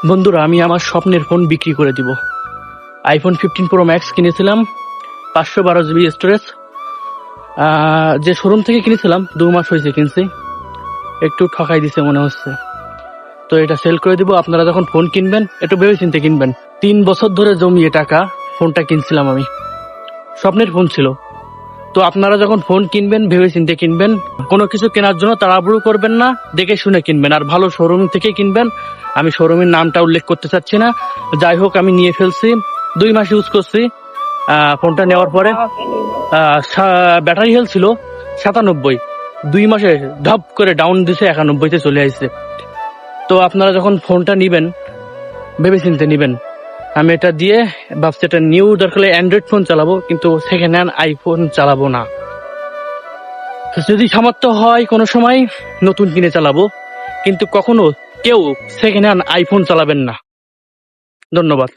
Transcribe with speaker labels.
Speaker 1: বন্ধুরা, আমি আমার স্বপ্নের ফোন বিক্রি করে দিব। আইফোন 15 প্রো ম্যাক্স কিনেছিলাম, 512 GB স্টোরেজ। যে শোরুম থেকে কিনেছিলাম 2 মাস হয়েছে কিনছি, একটু ঠকাই দিছে মনে হচ্ছে। তো এটা সেল করে দিব। আপনারা যখন ফোন কিনবেন একটু ভেবে চিন্তে কিনবেন। 3 বছর ধরে জমিয়ে টাকা ফোনটা কিনছিলাম আমি, স্বপ্নের ফোন ছিল। তো আপনারা যখন ফোন কিনবেন ভেবে চিন্তে কিনবেন, কোনো কিছু কেনার জন্য তাড়াহুড়ো করবেন না, দেখে শুনে কিনবেন, আর ভালো শোরুম থেকে কিনবেন। আমি শোরুমের নামটা উল্লেখ করতে চাচ্ছি না। যাই হোক, আমি নিয়ে ফেলছি, 2 মাস ইউজ করছি। ফোনটা নেওয়ার পরে ব্যাটারি হেলথ ছিল 97, 2 মাসে ঢপ করে ডাউন দিছে, 91-তে চলে আসছে। তো আপনারা যখন ফোনটা নিবেন ভেবে চিন্তে নিবেন। আমি এটা দিয়ে ভাবছি এটা নিউ দরকার অ্যান্ড্রয়েড ফোন চালাবো, কিন্তু সেকেন্ড হ্যান্ড আইফোন চালাবো না। যদি সামর্থ্য হয় কোনো সময় নতুন কিনে চালাবো, কিন্তু কখনো কেউ সেকেন্ড হ্যান্ড আইফোন চালাবেন না। ধন্যবাদ।